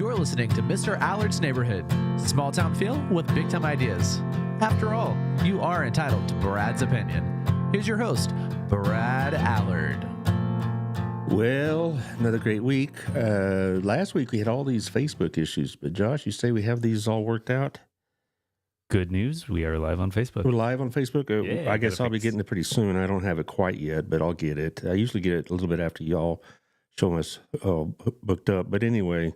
You're listening to Mr. Allard's Neighborhood. Small town feel with big time ideas. After all, you are entitled to Brad's opinion. Here's your host, Brad Allard. Well, another great week. Last week we had all these Facebook issues, but Josh, you say we have these all worked out? Good news, we are live on Facebook. We're live on Facebook? Yeah, I guess I'll be getting it pretty soon. I don't have it quite yet, but I'll get it. I usually get it a little bit after y'all show us booked up. But anyway,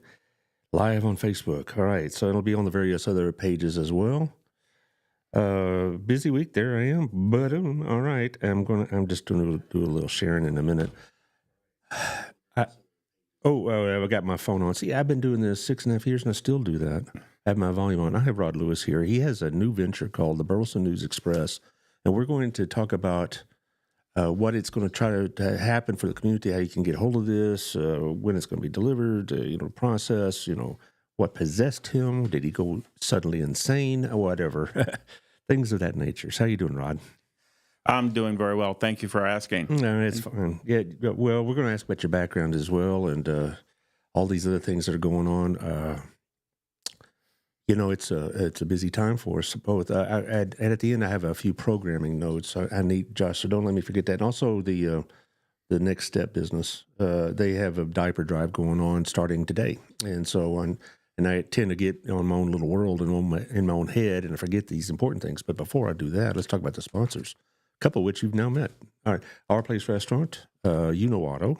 live on Facebook. All right, so it'll be on the various other pages as well. Busy week, there I am. But all right, I'm just going to do a little sharing in a minute. I got my phone on. See, I've been doing this 6.5 years, and I still do that. I have my volume on. I have Rod Lewis here. He has a new venture called the Burleson News Express, and we're going to talk about what it's going to try to happen for the community, how you can get hold of this, when it's going to be delivered, process, what possessed him. Did he go suddenly insane? Whatever. Things of that nature. So how you doing, Rod? I'm doing very well. Thank you for asking. No, it's fine. Yeah, well, we're going to ask about your background as well and all these other things that are going on. It's a busy time for us both. And at the end, I have a few programming notes. I need Josh, so don't let me forget that. And also the Next Step business. They have a diaper drive going on starting today, and so on. And I tend to get on my own little world and in my own head, and I forget these important things. But before I do that, let's talk about the sponsors. A couple of which you've now met. All right, Our Place Restaurant, Auto.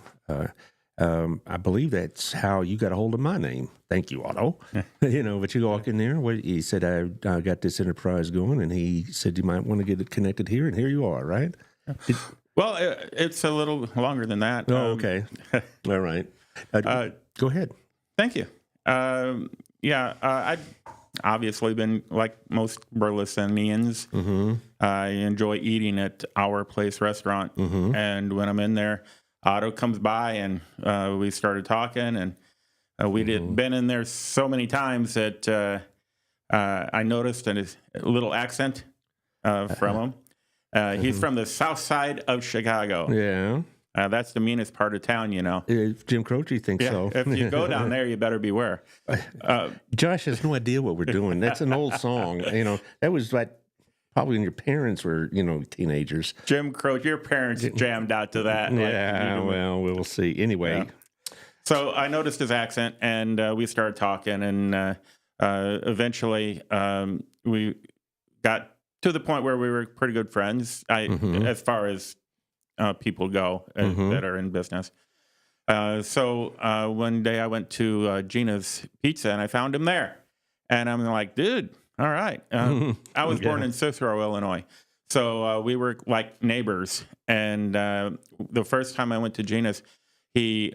I believe that's how you got a hold of my name. Thank you, Otto. But you walk in there. He said, I got this enterprise going, and he said you might want to get it connected here, and here you are, right? Well, it's a little longer than that. Oh, okay. All right. Go ahead. Thank you. I've obviously been like most Burlesonians. Mm-hmm. I enjoy eating at Our Place Restaurant, mm-hmm. and when I'm in there, Otto comes by, and we started talking, and we'd mm-hmm. been in there so many times that I noticed a little accent from him. He's from the south side of Chicago. Yeah. That's the meanest part of town, Jim Croce thinks so. If you go down there, you better beware. Josh has no idea what we're doing. That's an old song. That was like probably when your parents were, teenagers. Jim Croce, your parents jammed out to that. Yeah, well, we'll see. Anyway. Yeah. So I noticed his accent, and we started talking, and eventually we got to the point where we were pretty good friends, mm-hmm. as far as people go mm-hmm. that are in business. So one day I went to Gina's Pizza, and I found him there. And I'm like, dude, all right. I was born in Cicero, Illinois. So we were like neighbors. And the first time I went to Gina's, he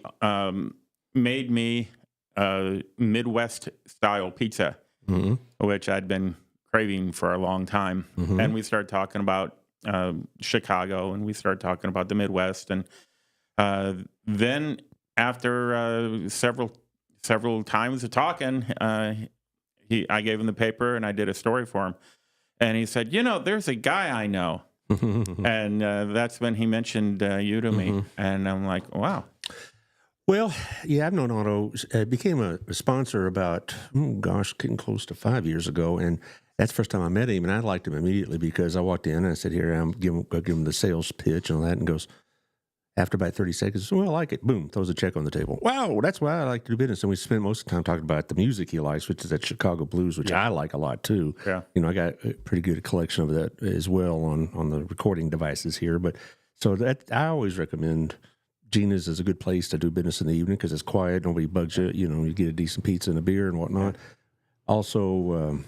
made me a Midwest-style pizza, mm-hmm. which I'd been craving for a long time. Mm-hmm. And we started talking about Chicago, and we started talking about the Midwest. And then after several times of talking, I gave him the paper, and I did a story for him. And he said, there's a guy I know. And that's when he mentioned you to me. Mm-hmm. And I'm like, wow. Well, yeah, I've known Otto. Became a sponsor about, getting close to 5 years ago. And that's the first time I met him, and I liked him immediately because I walked in and I said, here, I'm give him the sales pitch and all that, and goes, after about 30 seconds, well, I like it. Boom, throws a check on the table. Wow, that's why I like to do business. And we spent most of the time talking about the music he likes, which is that Chicago blues, which I like a lot too. Yeah. I got a pretty good collection of that as well on the recording devices here. But so that I always recommend Gina's is a good place to do business in the evening because it's quiet, nobody bugs you. You get a decent pizza and a beer and whatnot. Also,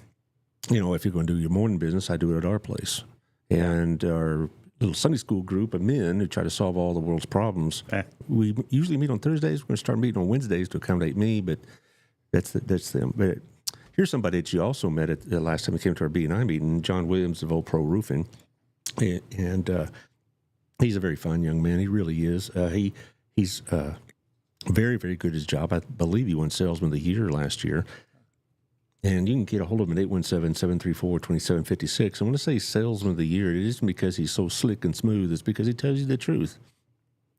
if you're going to do your morning business, I do it at Our Place. And our little Sunday school group of men who try to solve all the world's problems, we usually meet on Thursdays. We're going to start meeting on Wednesdays to accommodate me, but that's them. But here's somebody that you also met at the last time we came to our B&I meeting, John Williams of Old Pro Roofing. And he's a very fine young man. He really is. He's very, very good at his job. I believe he won Salesman of the Year last year. And you can get a hold of him at 817-734-2756. I want to say Salesman of the Year. It isn't because he's so slick and smooth. It's because he tells you the truth.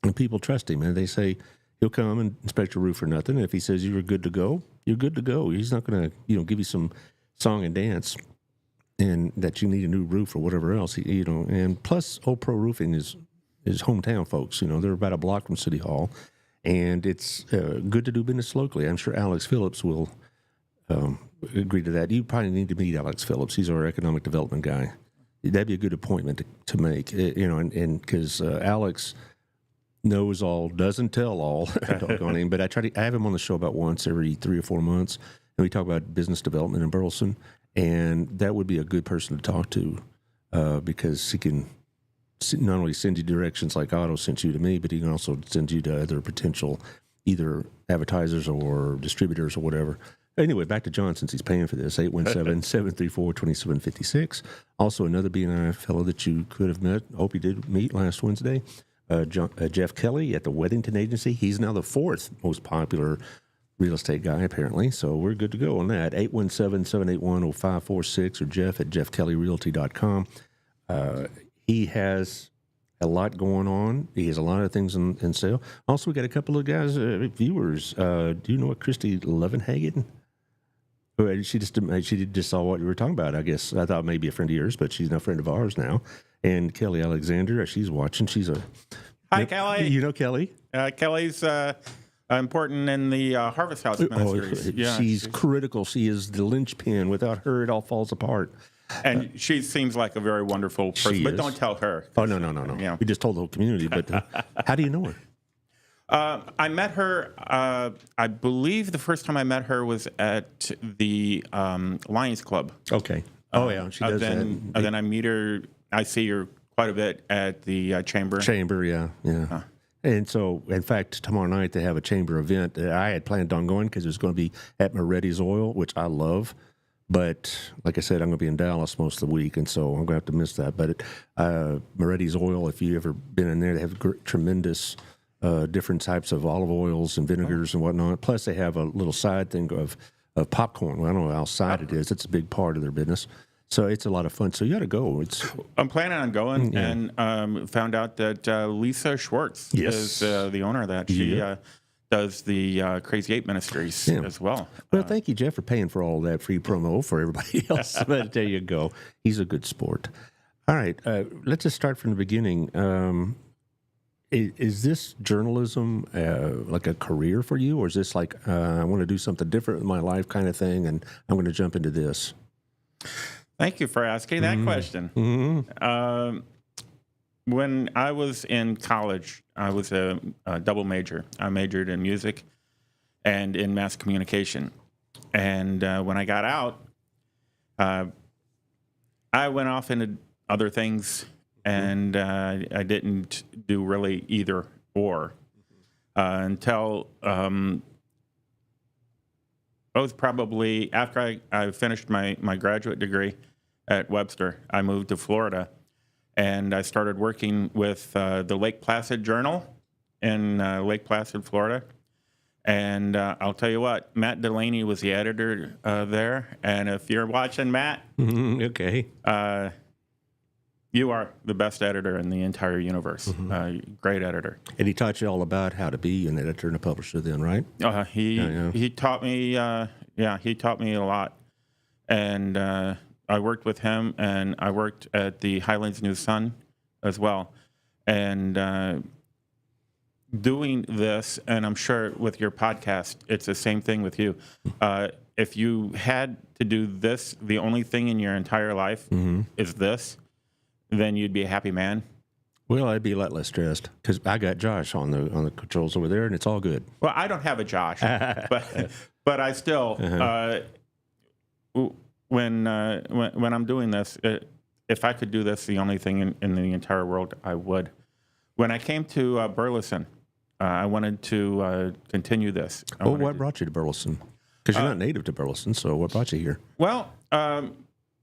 And people trust him. And they say, he'll come and inspect your roof or nothing. And if he says you're good to go, you're good to go. He's not going to, give you some song and dance and that you need a new roof or whatever else, and plus Old Pro Roofing is hometown folks, they're about a block from City Hall, and it's good to do business locally. I'm sure Alex Phillips will agree to that. You probably need to meet Alex Phillips. He's our economic development guy. That'd be a good appointment to make, and because Alex knows all, doesn't tell all, doggone him, but I have him on the show about once every 3 or 4 months, and we talk about business development in Burleson. And that would be a good person to talk to because he can not only send you directions like Otto sent you to me, but he can also send you to other potential either advertisers or distributors or whatever. Anyway, back to John since he's paying for this, 817-734-2756. Also, another B&I fellow that you could have met, hope you did meet last Wednesday, Jeff Kelly at the Weddington Agency. He's now the 4th most popular real estate guy, apparently. So we're good to go on that. 817-781-0546 or Jeff at jeffkellyrealty.com. He has a lot going on. He has a lot of things in sale. Also, we got a couple of guys, viewers. Do you know what Christy Levenhagen? She just saw what you were talking about, I guess. I thought maybe a friend of yours, but she's no friend of ours now. And Kelly Alexander, she's watching. Hi, Kelly. You know Kelly? Kelly's... important in the Harvest House ministries. She's critical. She is the linchpin. Without her, it all falls apart. And she seems like a very wonderful person, but don't tell her. Oh, no. Yeah. We just told the whole community, but how do you know her? I met her, I believe the first time I met her was at the Lions Club. Okay. Oh, yeah, she does that. And then I see her quite a bit at the Chamber. Chamber, yeah. And so, in fact, tomorrow night they have a chamber event that I had planned on going because it was going to be at Moretti's Oil, which I love. But like I said, I'm going to be in Dallas most of the week, and so I'm going to have to miss that. But Moretti's Oil, if you've ever been in there, they have tremendous different types of olive oils and vinegars and whatnot. Plus, they have a little side thing of popcorn. Well, I don't know how side it is. It's a big part of their business. So it's a lot of fun. So you got to go. I'm planning on going, and found out that Lisa Schwartz is the owner of that. She does the Crazy 8 Ministries as well. Well, thank you, Jeff, for paying for all that free promo for everybody else. But there you go. He's a good sport. All right. Let's just start from the beginning. Is this journalism like a career for you, or is this like I want to do something different in my life kind of thing, and I'm going to jump into this? Thank you for asking that question. Mm-hmm. When I was in college, I was a double major. I majored in music and in mass communication. And when I got out, I went off into other things, and I didn't do really either or until it was probably after I finished my graduate degree at Webster. I moved to Florida, and I started working with the Lake Placid Journal in Lake Placid, Florida. And I'll tell you what, Matt Delaney was the editor there. And if you're watching, Matt, okay, you are the best editor in the entire universe. Great editor. And he taught you all about how to be an editor and a publisher then, right? He taught me, he taught me a lot. And I worked with him, and I worked at the Highlands News Sun as well. And doing this, and I'm sure with your podcast, it's the same thing with you. If you had to do this, the only thing in your entire life is this, then you'd be a happy man. Well, I'd be a lot less stressed because I got Josh on the controls over there, and it's all good. Well, I don't have a Josh, but I still, when I'm doing this, if I could do this, the only thing in the entire world, I would. When I came to Burleson, I wanted to continue this. What brought you to Burleson? Because you're not native to Burleson, so what brought you here? Well,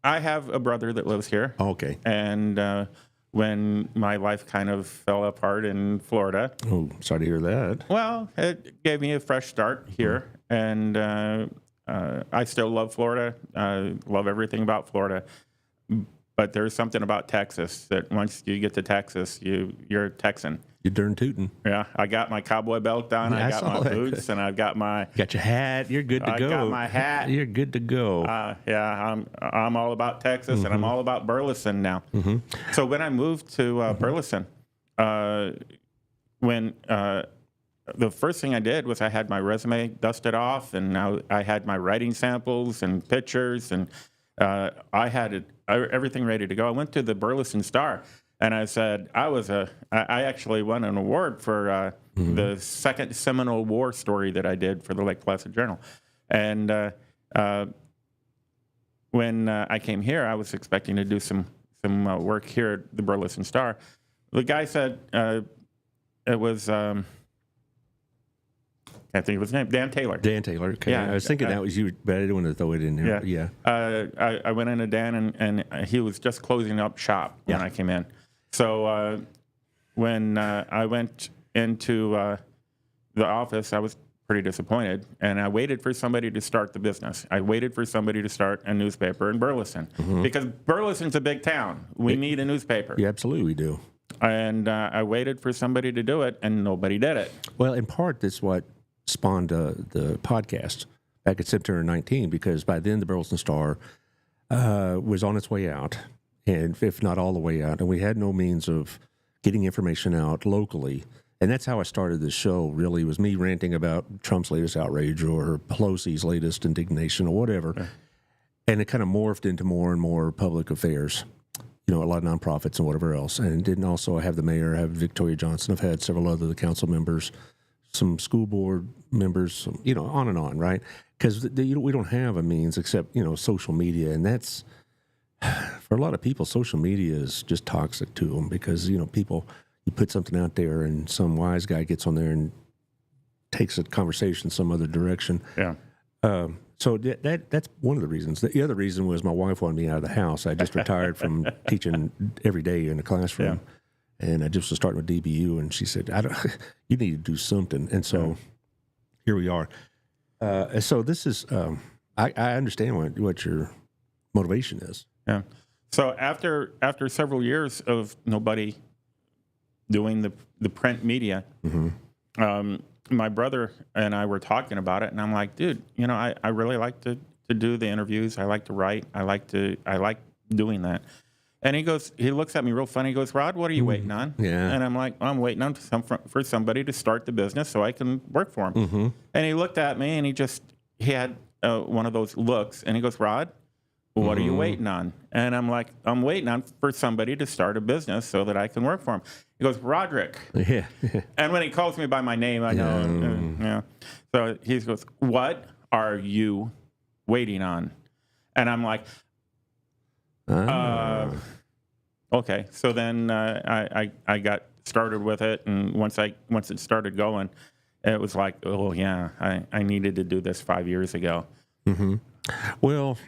I have a brother that lives here. Oh, okay. And when my life kind of fell apart in Florida. Oh, sorry to hear that. Well, it gave me a fresh start here. And I still love Florida. Love everything about Florida. But there's something about Texas that once you get to Texas, you're a Texan. You're darn tootin'. Yeah, I got my cowboy belt on. Yeah, I I got saw my that. boots, and I've got my. Got your hat. You're good to I go. got my hat. You're good to go. Yeah, I'm all about Texas, and I'm all about Burleson now. So when I moved to Burleson, when the first thing I did was I had my resume dusted off, and now I had my writing samples and pictures, and I had everything ready to go. I went to the Burleson Star, and I said I actually won an award for the second Seminole War story that I did for the Lake Placid Journal, and when I came here, I was expecting to do some work here at the Burleson Star. The guy said it was. I think it was his name, Dan Taylor. Dan Taylor. Okay. Yeah, I was thinking that was you, but I didn't want to throw it in there. Yeah. Yeah. I went into Dan, and he was just closing up shop when I came in. So when I went into the office, I was pretty disappointed, and I waited for somebody to start the business. I waited for somebody to start a newspaper in Burleson because Burleson's a big town. We need a newspaper. Yeah, absolutely we do. And I waited for somebody to do it, and nobody did it. Well, in part, that's what spawned the podcast back in September 19, because by then the Burleson Star was on its way out, and if not all the way out, and we had no means of getting information out locally. And that's how I started this show, really, was me ranting about Trump's latest outrage or Pelosi's latest indignation or whatever. Yeah. And it kind of morphed into more and more public affairs, a lot of nonprofits and whatever else. And didn't also have the mayor, have Victoria Johnson, I've had several other the council members, some school board members, on and on, right? Because we don't have a means except, social media. And that's, for a lot of people, social media is just toxic to them because, people, you put something out there and some wise guy gets on there and takes a conversation some other direction. Yeah. So that's one of the reasons. The other reason was my wife wanted me out of the house. I just retired from teaching every day in the classroom. Yeah. And I just was starting with DBU, and she said, you need to do something. And so here we are. So this is, I understand what your motivation is. Yeah. So after several years of nobody doing the print media, my brother and I were talking about it, and I'm like, dude, I really like to do the interviews. I like to write. I like doing that. And he looks at me real funny. He goes, Rod, what are you waiting on? Yeah. And I'm like, I'm waiting on for somebody to start the business so I can work for him. And he looked at me, and he had one of those looks, and he goes, Rod, what are you waiting on? And I'm like, I'm waiting on for somebody to start a business so that I can work for him. He goes, Roderick. Yeah. And when he calls me by my name, I know. So he goes, what are you waiting on? And I'm like, okay. So then I got started with it, and once it started going, it was like, oh yeah, I needed to do this 5 years ago. Well,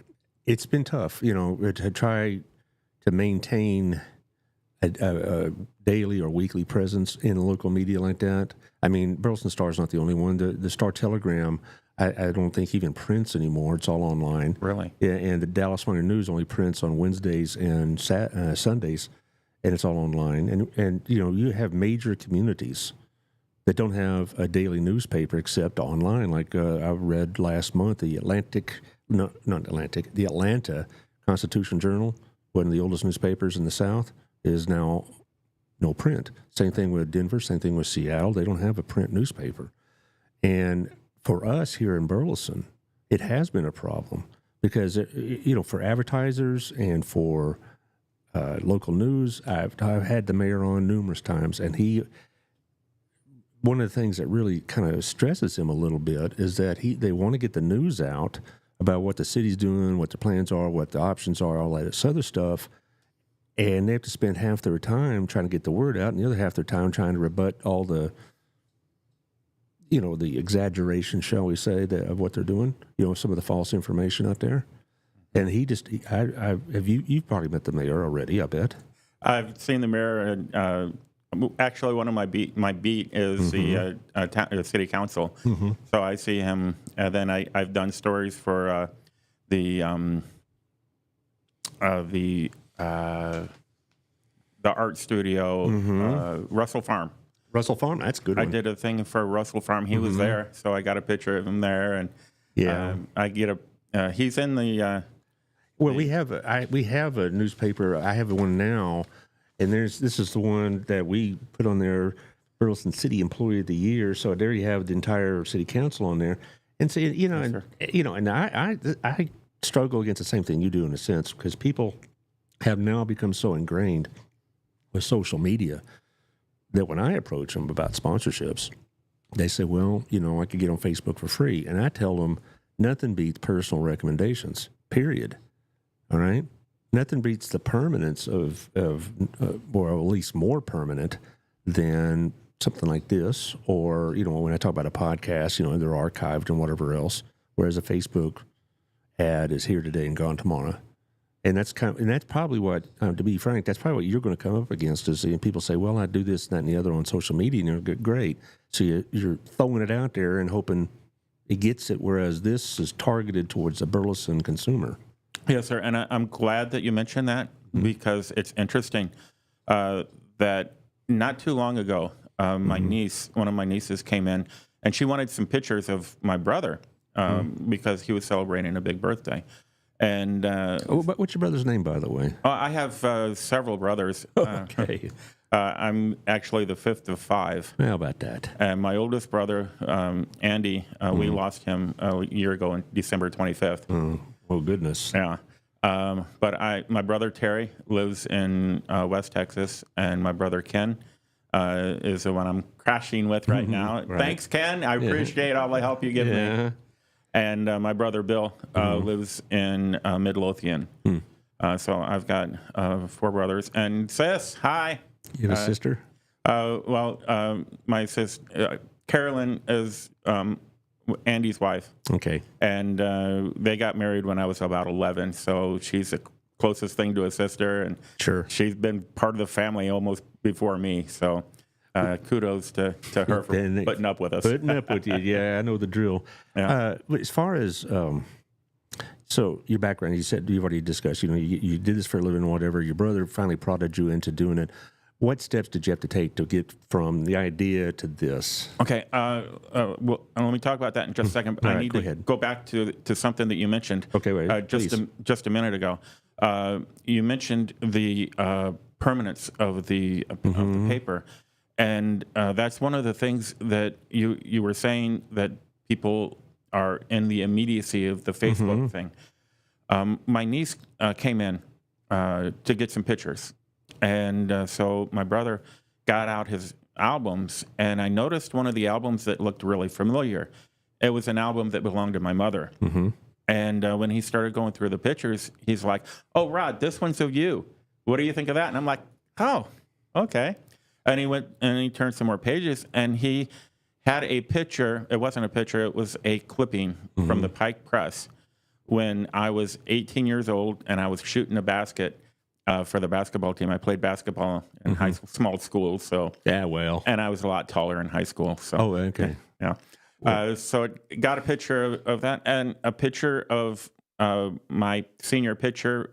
it's been tough, to try to maintain a daily or weekly presence in a local media like that. I mean, Burleson Star is not the only one. The Star Telegram, I don't think even prints anymore. It's all online. Really? Yeah, and the Dallas Morning News only prints on Wednesdays and Sundays, and it's all online. And you have major communities that don't have a daily newspaper except online. Like I read last month, the Atlanta Constitution Journal, one of the oldest newspapers in the South, is now no print. Same thing with Denver, same thing with Seattle. They don't have a print newspaper. And for us here in Burleson, it has been a problem because, for advertisers and for local news, I've had the mayor on numerous times, and one of the things that really kind of stresses him a little bit is that they want to get the news out about what the city's doing, what the plans are, what the options are, all that other stuff. And they have to spend half their time trying to get the word out, and the other half their time trying to rebut all the, the exaggeration, shall we say, of what they're doing. Some of the false information out there. And you've probably met the mayor already, I bet. I've seen the mayor. Actually, one of my beat is the city council. So I see him, and then I've done stories for the art studio, Russell Farm. Russell Farm, that's a good I one. did a thing for Russell Farm. He was there, so I got a picture of him there, and I get a. He's in the. Well, we have a newspaper. I have one now, and this is the one that we put on there, Burleson City Employee of the Year. So there you have the entire city council on there, and so and I struggle against the same thing you do in a sense because people have now become so ingrained with social media that when I approach them about sponsorships, they say, well, I could get on Facebook for free. And I tell them nothing beats personal recommendations, period. All right? Nothing beats the permanence or at least more permanent than something like this. Or, when I talk about a podcast, they're archived and whatever else, whereas a Facebook ad is here today and gone tomorrow. And that's probably what, to be frank, that's probably what you're going to come up against is people say, well, I do this, that, and the other on social media, and you're great. So you're throwing it out there and hoping it gets it, whereas this is targeted towards the Burleson consumer. Yes, sir. And I'm glad that you mentioned that because it's interesting that not too long ago, one of my nieces came in, and she wanted some pictures of my brother because he was celebrating a big birthday. And what's your brother's name, by the way? I have several brothers. Okay. I'm actually the fifth of five. How about that? And my oldest brother, Andy, we lost him a year ago on December 25th. Oh, goodness. Yeah. But my brother Terry lives in West Texas, and my brother Ken is the one I'm crashing with right now. Right. Thanks, Ken. I appreciate all the help you give me. And my brother Bill lives in Midlothian. So I've got 4 brothers. And sis, hi. You have a sister? My sister, Carolyn, is Andy's wife. Okay. And they got married when I was about 11. So she's the closest thing to a sister. And sure, she's been part of the family almost before me. So kudos to her for putting up with us. Putting up with you. Yeah, I know the drill. Yeah. But as far as, so your background, you said you've already discussed, you did this for a living or whatever. Your brother finally prodded you into doing it. What steps did you have to take to get from the idea to this? Okay. Well, let me talk about that in just a second. I need to go back to something that you mentioned. Okay, wait. Just a minute ago. You mentioned the permanence of the paper. And that's one of the things that you were saying, that people are in the immediacy of the Facebook thing. My niece came in to get some pictures. And so my brother got out his albums, and I noticed one of the albums that looked really familiar. It was an album that belonged to my mother. And when he started going through the pictures, he's like, "Oh, Rod, this one's of you. What do you think of that?" And I'm like, "Oh, okay." And he went and he turned some more pages, and he had a picture. It wasn't a picture. It was a clipping from the Pike Press when I was 18 years old, and I was shooting a basket for the basketball team. I played basketball in high school, small schools. So and I was a lot taller in high school. So okay. Yeah. So it got a picture of that, and a picture of my senior picture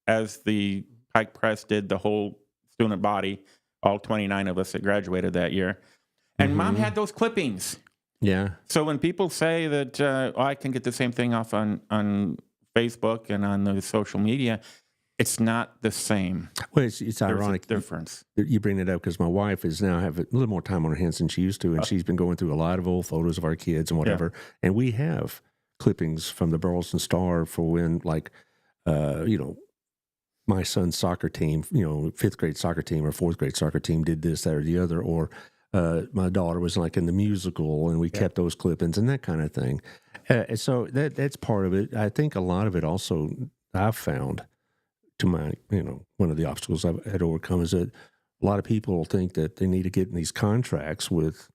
as the Pike Press did the whole student body, all 29 of us that graduated that year. And Mom had those clippings. Yeah. So when people say that I can get the same thing off on Facebook and on the social media, it's not the same. Well, it's ironic. There's a difference. You bring it up because my wife is now have a little more time on her hands than she used to, and she's been going through a lot of old photos of our kids and whatever. And we have clippings from the Burleson Star for when, my son's soccer team, 5th grade soccer team or 4th grade soccer team did this, that, or the other, or my daughter was like in the musical, and we kept those clippings and that kind of thing. So that's part of it. I think a lot of it also I've found, to my, one of the obstacles I've had to overcome, is that a lot of people think that they need to get in these contracts with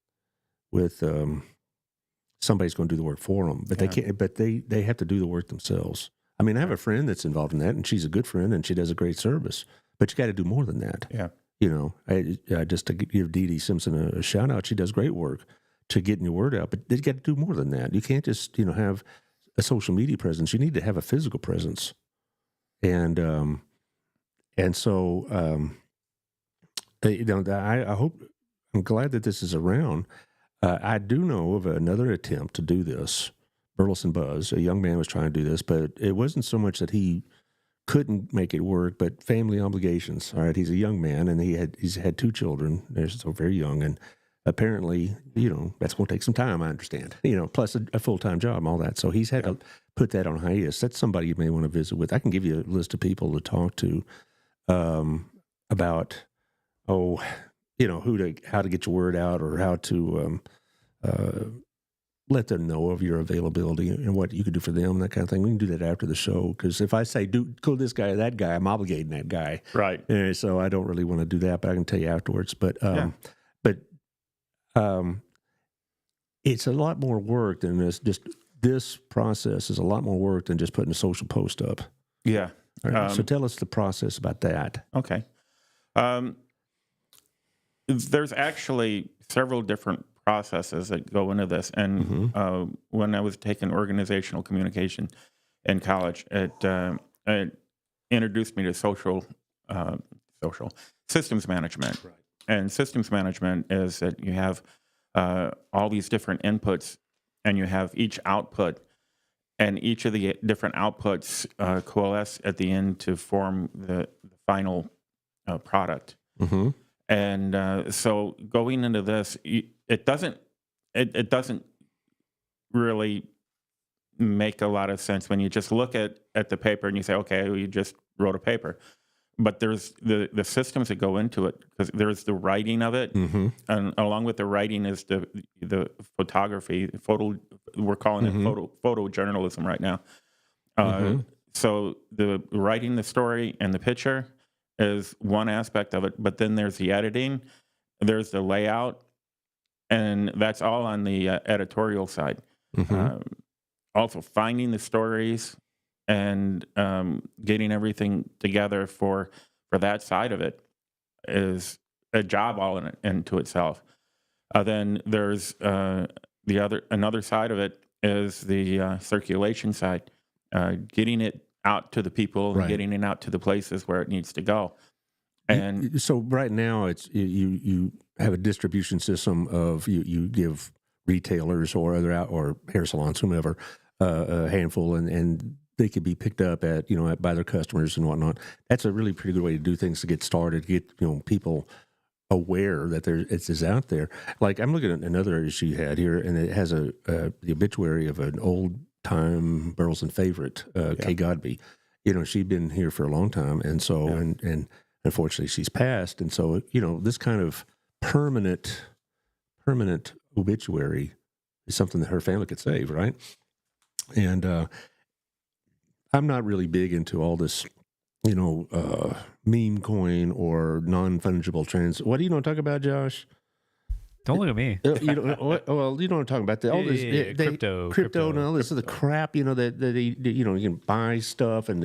somebody's going to do the work for them, but they can't. But they have to do the work themselves. I mean, I have a friend that's involved in that, and she's a good friend, and she does a great service. But you got to do more than that. Yeah. Just to give Dee Dee Simpson a shout out, she does great work to getting your word out. But they got to do more than that. You can't just have a social media presence. You need to have a physical presence. And so I I'm glad that this is around. I do know of another attempt to do this. Burleson Buzz, a young man was trying to do this, but it wasn't so much that he couldn't make it work, but family obligations. All right, he's a young man, and he's had 2 children. They're so very young, and apparently, that's going to take some time. I understand, plus a full-time job and all that. So he's had to put that on hiatus. That's somebody you may want to visit with. I can give you a list of people to talk to about how to get your word out, or how to let them know of your availability and what you could do for them, that kind of thing. We can do that after the show, because if I say, go this guy or that guy, I'm obligating that guy. Right. And so I don't really want to do that, but I can tell you afterwards. But it's a lot more work than this. Just this process is a lot more work than just putting a social post up. Yeah. All right, so tell us the process about that. Okay. There's actually several different processes that go into this. And when I was taking organizational communication in college, it introduced me to social systems management. Right. And systems management is that you have all these different inputs, and you have each output, and each of the different outputs coalesce at the end to form the final product. Mm-hmm. And so going into this, it doesn't really make a lot of sense when you just look at the paper and you say, okay, well, you just wrote a paper. But there's the systems that go into it, because there's the writing of it, and along with the writing is the photography, we're calling it photojournalism right now. So the writing the story and the picture is one aspect of it, but then there's the editing, there's the layout, and that's all on the editorial side. Also finding the stories and getting everything together for that side of it is a job all into itself. Then there's another side of it is the circulation side, getting it out to the people, right, and getting it out to the places where it needs to go. And so right now it's you have a distribution system of you give retailers or or hair salons, whomever, a handful, and they could be picked up at by their customers and whatnot. That's a really pretty good way to do things to get started, get people aware that it is out there. Like I'm looking at another issue you had here, and it has the obituary of an old time Burleson favorite, Kay Godby. She'd been here for a long time, and so and unfortunately she's passed, and so this kind of permanent obituary is something that her family could save, right? And I'm not really big into all this, meme coin or non-fungible trans. What do you know what I'm talking about, Josh? Don't look at me. Well, you know what I'm talking about. All this crypto, and all this other crap. That you can buy stuff and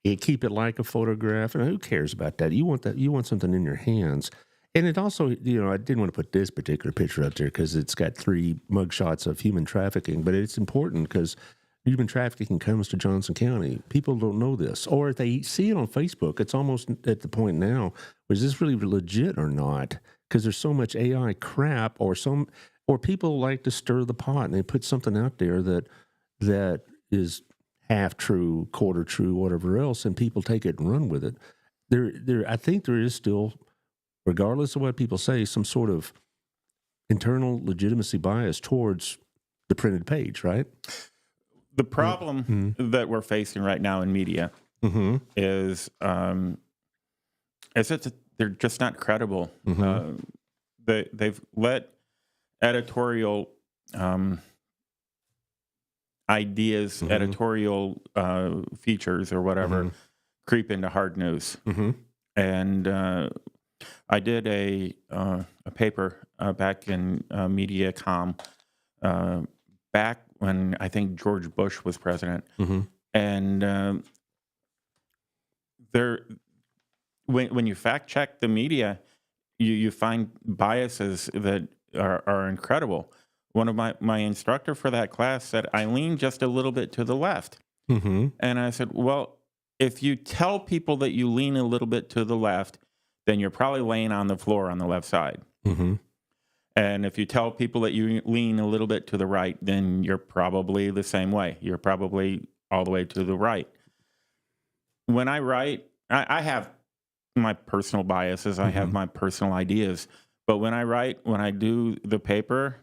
you keep it like a photograph. And who cares about that? You want something in your hands. And it also, I didn't want to put this particular picture up there because it's got 3 mugshots of human trafficking, but it's important because human trafficking comes to Johnson County. People don't know this. Or if they see it on Facebook, it's almost at the point now, is this really legit or not? Because there's so much AI crap, or people like to stir the pot and they put something out there that is half true, quarter true, whatever else, and people take it and run with it. I think there is still, regardless of what people say, some sort of internal legitimacy bias towards the printed page, right? The problem that we're facing right now in media is that they're just not credible. They've let editorial ideas, editorial features or whatever creep into hard news. And I did a paper back in MediaCom back when I think George Bush was president. And when you fact check the media, you find biases that are incredible. One of my instructor for that class said, I lean just a little bit to the left. And I said, well, if you tell people that you lean a little bit to the left, then you're probably laying on the floor on the left side. Mm-hmm. And if you tell people that you lean a little bit to the right, then you're probably the same way. You're probably all the way to the right. When I write, I have my personal biases. I have my personal ideas. But when I write, when I do the paper,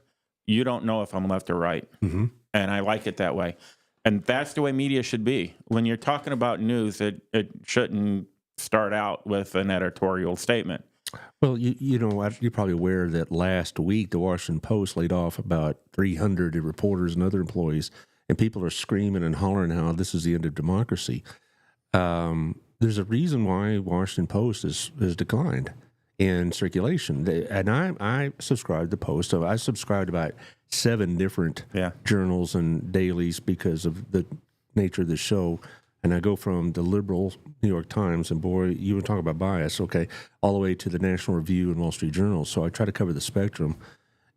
you don't know if I'm left or right. Mm-hmm. And I like it that way. And that's the way media should be. When you're talking about news, it shouldn't start out with an editorial statement. Well, you're probably aware that last week the Washington Post laid off about 300 reporters and other employees, and people are screaming and hollering how this is the end of democracy. There's a reason why Washington Post has declined in circulation. And I subscribe to Post. So I subscribe to about 7 different journals and dailies because of the nature of the show. And I go from the liberal New York Times, and boy, you would talk about bias, okay, all the way to the National Review and Wall Street Journal. So I try to cover the spectrum.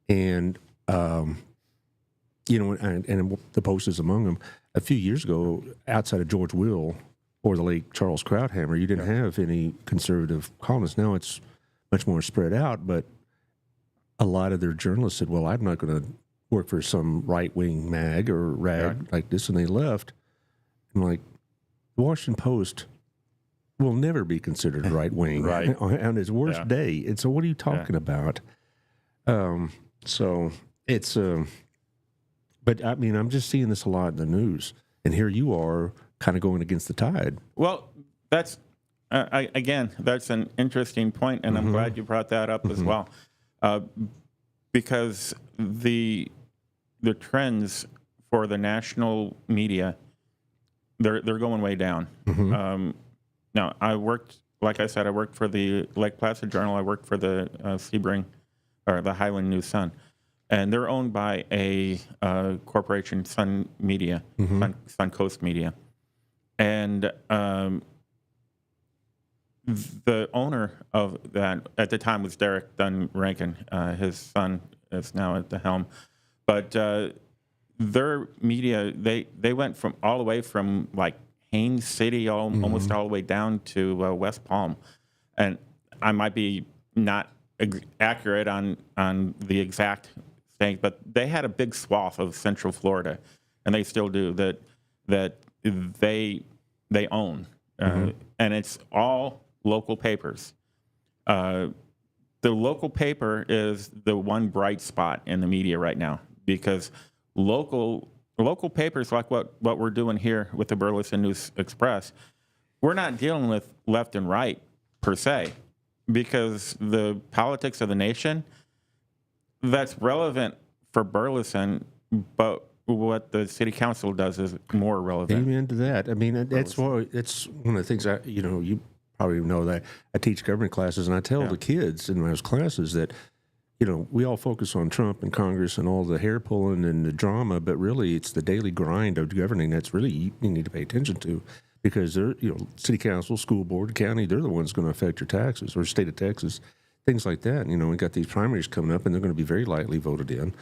And, and the Post is among them. A few years ago, outside of George Will or the late Charles Krauthammer, you didn't have any conservative columnists. Now it's much more spread out, but a lot of their journalists said, well, I'm not going to work for some right-wing mag or rag like this, and they left. I'm like, the Washington Post will never be considered right-wing on its worst day. And so what are you talking about? So it's, but I mean, I'm just seeing this a lot in the news, and here you are kind of going against the tide. Well, that's, again, that's an interesting point, and I'm glad you brought that up as well, because the trends for the national media, they're going way down. Now, I worked, like I said, I worked for the Lake Placid Journal. I worked for the Sebring, or the Highland News Sun, and they're owned by a corporation, Sun Media, Sun Coast Media, and the owner of that at the time was Derek Dunn Rankin. His son is now at the helm, but their media, they went from all the way from like Haines City almost all the way down to West Palm, and I might be not accurate on the exact thing, but they had a big swath of Central Florida, and they still do that they own, and it's all local papers. The local paper is the one bright spot in the media right now, because local papers like what we're doing here with the Burleson News Express, we're not dealing with left and right per se, because the politics of the nation, that's relevant for Burleson, but what the city council does is more relevant. Amen to that. I mean, it's one of the things you probably know that I teach government classes, and I tell the kids in those classes that, we all focus on Trump and Congress and all the hair pulling and the drama, but really it's the daily grind of governing that's really you need to pay attention to, because they're, city council, school board, county, they're the ones going to affect your taxes, or state of Texas, things like that. We got these primaries coming up, and they're going to be very lightly voted in.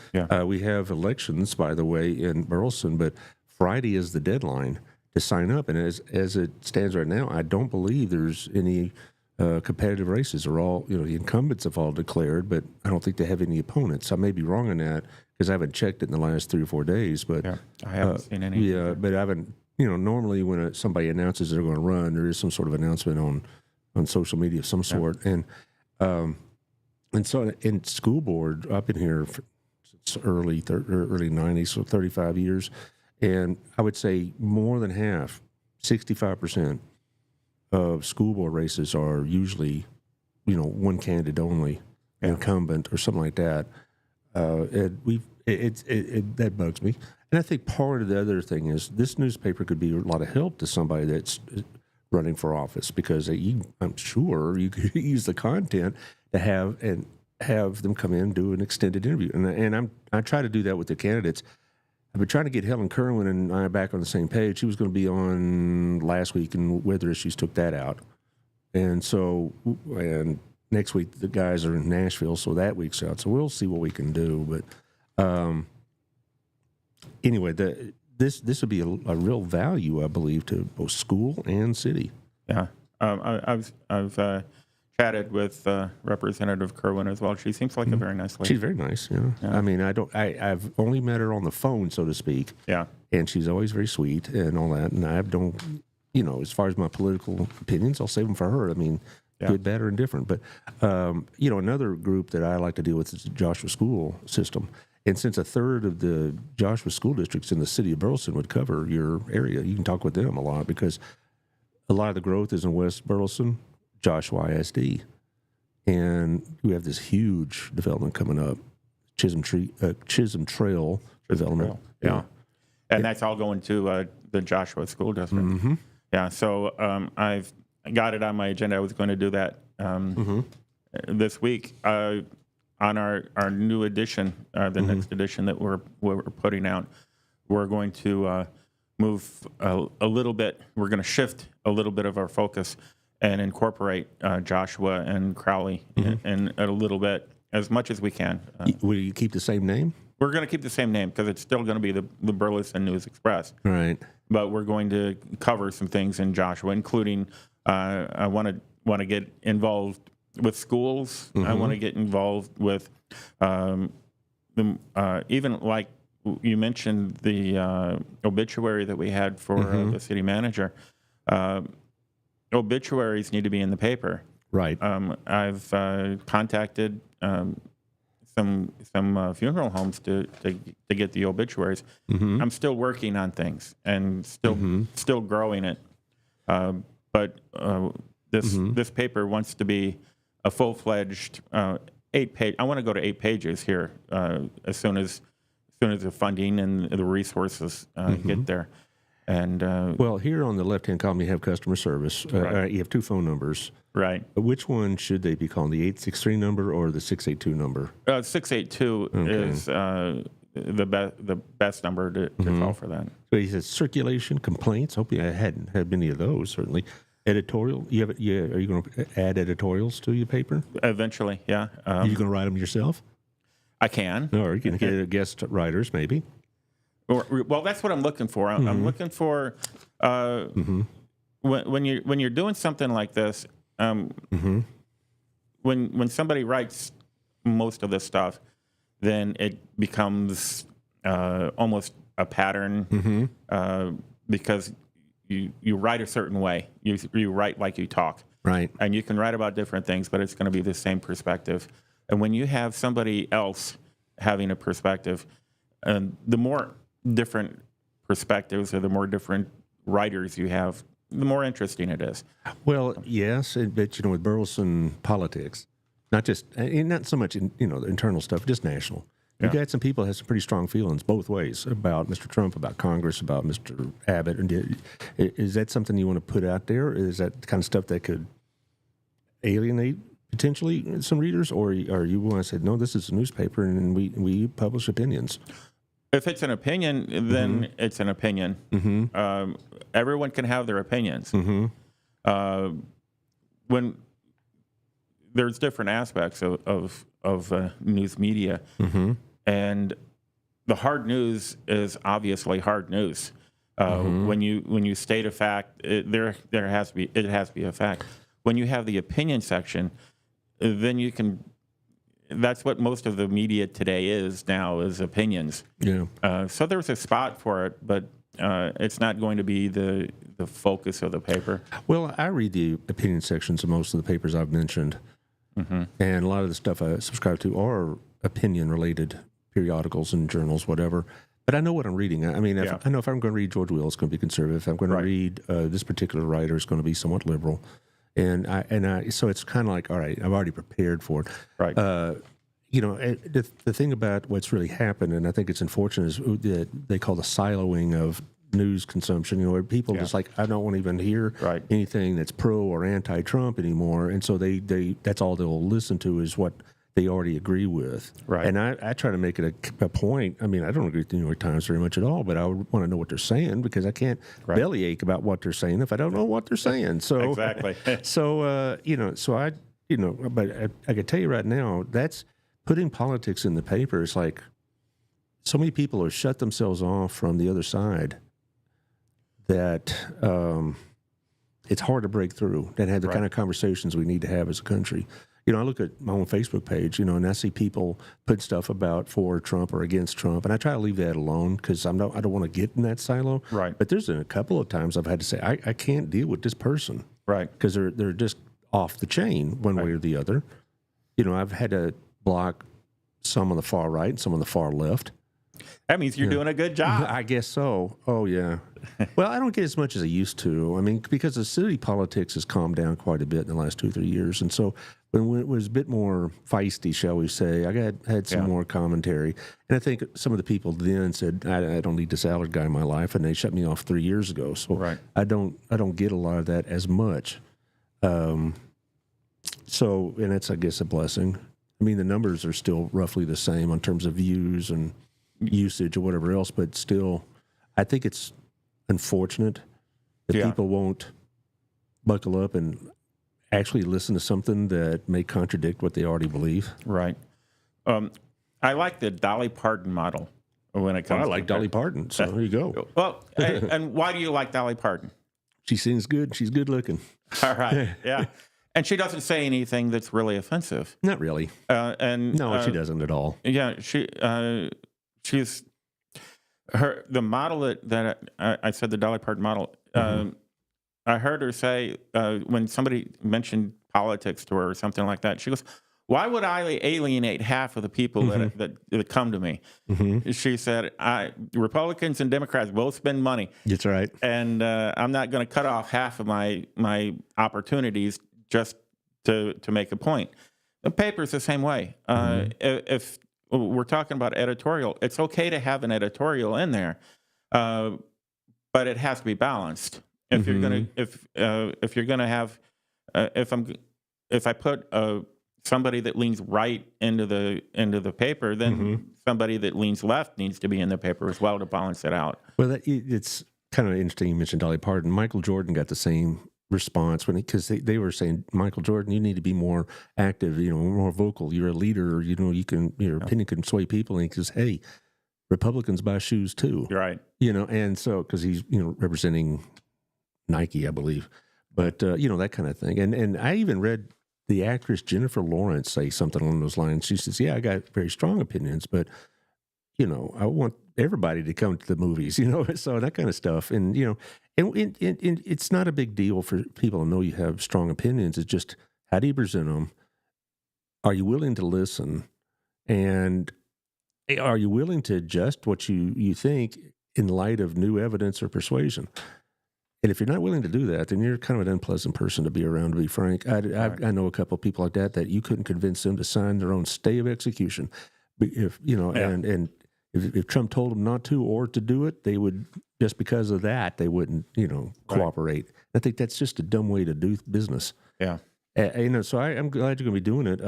We have elections, by the way, in Burleson, but Friday is the deadline to sign up. And as it stands right now, I don't believe there's any competitive races. Are all, the incumbents have all declared, but I don't think they have any opponents. I may be wrong on that because I haven't checked it in the last 3 or 4 days. But I haven't seen any. Yeah, but I haven't. Normally when somebody announces they're going to run, there is some sort of announcement on social media of some sort. And so in school board, I've been here since early 90s, so 35 years. And I would say more than half, 65% of school board races are usually, one candidate only, incumbent or something like that. That bugs me. And I think part of the other thing is this newspaper could be a lot of help to somebody that's running for office, because I'm sure you could use the content to have them come in and do an extended interview. And I try to do that with the candidates. I've been trying to get Helen Kerwin and I back on the same page. She was going to be on last week, and weather issues took that out. And next week the guys are in Nashville, so that week's out. So we'll see what we can do. But anyway, this would be a real value, I believe, to both school and city. Yeah, I've chatted with Representative Kerwin as well. She seems like a very nice lady. She's very nice. Yeah. I mean, I've only met her on the phone, so to speak. Yeah. And she's always very sweet and all that. And I don't, as far as my political opinions, I'll save them for her. I mean, good, bad, or indifferent. But, another group that I like to deal with is the Joshua School System. And since a third of the Joshua school districts in the city of Burleson would cover your area, you can talk with them a lot because a lot of the growth is in West Burleson, Joshua ISD. And we have this huge development coming up, Chisholm Trail development. Yeah. And that's all going to the Joshua School District. Mm-hmm. Yeah, so I've got it on my agenda. I was going to do that this week. On our new edition, the next edition that we're putting out, we're going to move a little bit. We're going to shift a little bit of our focus and incorporate Joshua and Crowley in a little bit, as much as we can. Will you keep the same name? We're going to keep the same name because it's still going to be the Burleson News Express. Right. But we're going to cover some things in Joshua, including I want to get involved with schools. I want to get involved with even like you mentioned the obituary that we had for the city manager. Obituaries need to be in the paper. Right. I've contacted some funeral homes to get the obituaries. I'm still working on things and still growing it. But this paper wants to be a full-fledged 8-page. I want to go to 8 pages here as soon as the funding and the resources get there. And well, here on the left-hand column, you have customer service. You have 2 phone numbers. Right. Which one should they be calling, the 863 number or the 682 number? 682 is the best number to call for that. So he says circulation, complaints. Hope you hadn't had many of those, certainly. Editorial. Are you going to add editorials to your paper? Eventually, yeah. Are you going to write them yourself? I can. Or you can get guest writers, maybe. Well, that's what I'm looking for. I'm looking for when you're doing something like this. When somebody writes most of this stuff, then it becomes almost a pattern because you write a certain way. You write like you talk. Right. And you can write about different things, but it's going to be the same perspective. And when you have somebody else having a perspective, the more different perspectives or the more different writers you have, the more interesting it is. Well, yes, but with Burleson politics, not so much in the internal stuff, just national. You've got some people that have some pretty strong feelings both ways about Mr. Trump, about Congress, about Mr. Abbott. And is that something you want to put out there? Is that the kind of stuff that could alienate potentially some readers, or you want to say, no, this is a newspaper and we publish opinions? If it's an opinion, then it's an opinion. Everyone can have their opinions. When there's different aspects of news media, and the hard news is obviously hard news. When you state a fact, it has to be a fact. When you have the opinion section, then you can. That's what most of the media today is opinions. Yeah. So there's a spot for it, but it's not going to be the focus of the paper. Well, I read the opinion sections of most of the papers I've mentioned, and a lot of the stuff I subscribe to are opinion-related periodicals and journals, whatever. But I know what I'm reading. I mean, I know if I'm going to read George Will, it's going to be conservative. If I'm going to read this particular writer, it's going to be somewhat liberal. And so it's kind of like, all right, I've already prepared for it. Right. The thing about what's really happened, and I think it's unfortunate, is that they call the siloing of news consumption. Where people just like, I don't want to even hear anything that's pro or anti-Trump anymore, and so they that's all they'll listen to is what they already agree with. Right. And I try to make it a point. I mean, I don't agree with the New York Times very much at all, but I want to know what they're saying because I can't bellyache about what they're saying if I don't know what they're saying. So exactly. But I can tell you right now, that's putting politics in the paper. Is like so many people have shut themselves off from the other side that it's hard to break through and have the kind of conversations we need to have as a country. I look at my own Facebook page, and I see people put stuff about for Trump or against Trump, and I try to leave that alone because I don't want to get in that silo. Right. But there's been a couple of times I've had to say I can't deal with this person. Right. Because they're just off the chain one way or the other. I've had to block some on the far right and some on the far left. That means you're doing a good job. I guess so. Oh, yeah. Well, I don't get as much as I used to. I mean, because the city politics has calmed down quite a bit in the last 2-3 years. And so when it was a bit more feisty, shall we say, I had some more commentary. And I think some of the people then said, I don't need this Allard guy in my life. And they shut me off 3 years ago. So I don't get a lot of that as much. And that's, I guess, a blessing. I mean, the numbers are still roughly the same in terms of views and usage or whatever else, but still, I think it's unfortunate that people won't buckle up and actually listen to something that may contradict what they already believe. Right. I like the Dolly Parton model when it comes. I like Dolly Parton, so there you go. Well, and why do you like Dolly Parton? She sings good. She's good looking. All right. Yeah. And she doesn't say anything that's really offensive. Not really. No, she doesn't at all. Yeah, she's the model that I said, the Dolly Parton model. I heard her say when somebody mentioned politics to her or something like that, she goes, "Why would I alienate half of the people that come to me?" She said, "Republicans and Democrats both spend money. That's right, and I'm not going to cut off half of my opportunities just to make a point." The paper's the same way. If we're talking about editorial, it's okay to have an editorial in there, but it has to be balanced. If you're gonna if you're gonna have if I put somebody that leans right into the paper, then somebody that leans left needs to be in the paper as well to balance it out. Well, it's kind of interesting you mentioned Dolly Parton. Michael Jordan got the same response because they were saying, Michael Jordan, you need to be more active, more vocal. You're a leader. Your opinion can sway people. And he says, hey, Republicans buy shoes too. Right. And so because he's representing Nike, I believe, but that kind of thing. And I even read the actress Jennifer Lawrence say something along those lines. She says, "Yeah, I got very strong opinions, but I want everybody to come to the movies, so that kind of stuff." And and it's not a big deal for people to know you have strong opinions. It's just how do you present them? Are you willing to listen? And are you willing to adjust what you think in light of new evidence or persuasion? And if you're not willing to do that, then you're kind of an unpleasant person to be around, to be frank. I know a couple of people like that you couldn't convince them to sign their own stay of execution. If and if Trump told them not to or to do it, they would, just because of that, they wouldn't, cooperate. Right. I think that's just a dumb way to do business. Yeah. So I'm glad you're going to be doing it.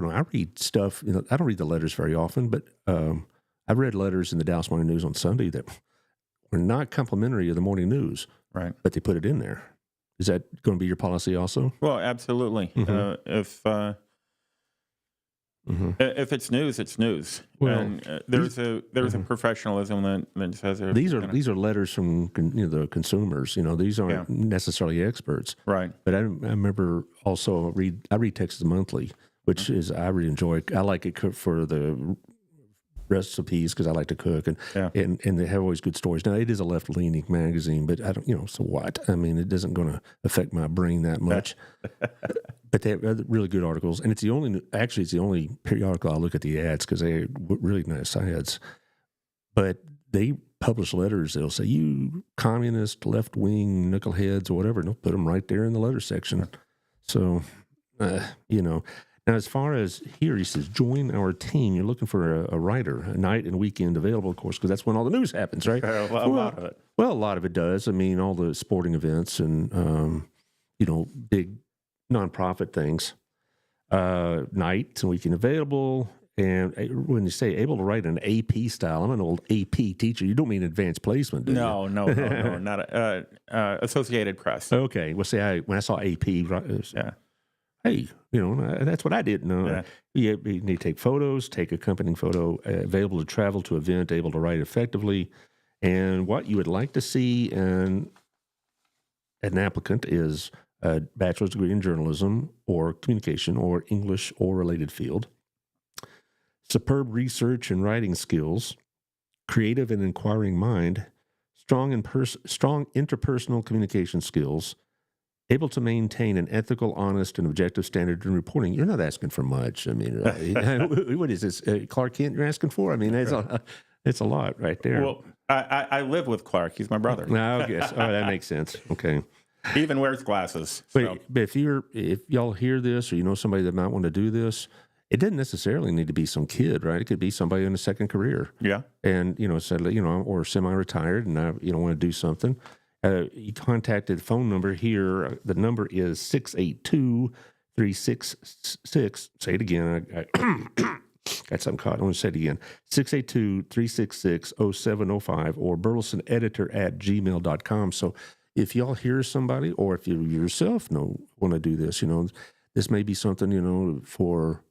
I read stuff, I don't read the letters very often, but I've read letters in the Dallas Morning News on Sunday that were not complimentary of the morning news, right? But they put it in there. Is that going to be your policy also? Well, absolutely. If it's news, it's news. Well, and there's a professionalism that says these are letters from the consumers. These aren't necessarily experts, right? But I remember also I read Texas Monthly, which is I really enjoy. I like it for the recipes because I like to cook and they have always good stories. Now it is a left-leaning magazine, but I don't, so what? I mean, it isn't going to affect my brain that much. But they have really good articles, and it's the only periodical I look at the ads because they are really nice ads. But they publish letters. They'll say, "You communist, left-wing knuckleheads," or whatever, and they'll put them right there in the letter section. So, Now, as far as here, he says, join our team. You're looking for a writer, a night and weekend available, of course, because that's when all the news happens, right? A lot of it. Well, a lot of it does. I mean, all the sporting events and, big nonprofit things. Night and weekend available. And when you say able to write an AP style, I'm an old AP teacher. You don't mean advanced placement, do you? No, not Associated Press. Okay. Well, see, when I saw AP, hey, that's what I did. No, you need to take photos, take accompanying photo, available to travel to event, able to write effectively, And what you would like to see in an applicant is a bachelor's degree in journalism or communication or English or related field, superb research and writing skills, creative and inquiring mind, strong interpersonal communication skills, able to maintain an ethical, honest, and objective standard in reporting. You're not asking for much. I mean, what is this, Clark Kent you're asking for? I mean, it's a lot right there. Well, I live with Clark. He's my brother. No, I guess. Oh, that makes sense. Okay. He even wears glasses. So. But if y'all hear this or you know somebody that might want to do this, it doesn't necessarily need to be some kid, right? It could be somebody in a second career. Yeah. And, said, or semi-retired and want to do something. You contacted the phone number here. The number is 682-366. Say it again. I got something caught. I want to say it again. 682-366-0705 or burlesoneditor@gmail.com. So if y'all hear somebody or if you yourself want to do this, this may be something, for...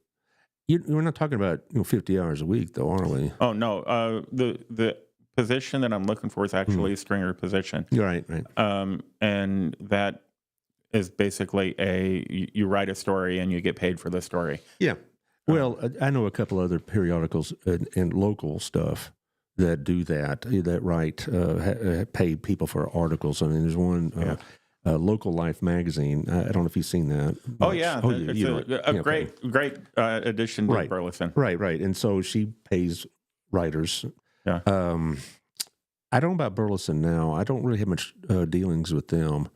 We're not talking about 50 hours a week, though, are we? Oh, no. The position that I'm looking for is actually a stringer position. Right. And that is basically you write a story and you get paid for the story. Yeah. Well, I know a couple other periodicals and local stuff that do that write, pay people for articles. I mean, there's one... Local Life magazine. I don't know if you've seen that. Oh, yeah. It's a great addition to Burleson. Right. And so she pays writers. Yeah. I don't know about Burleson now. I don't really have much dealings with them.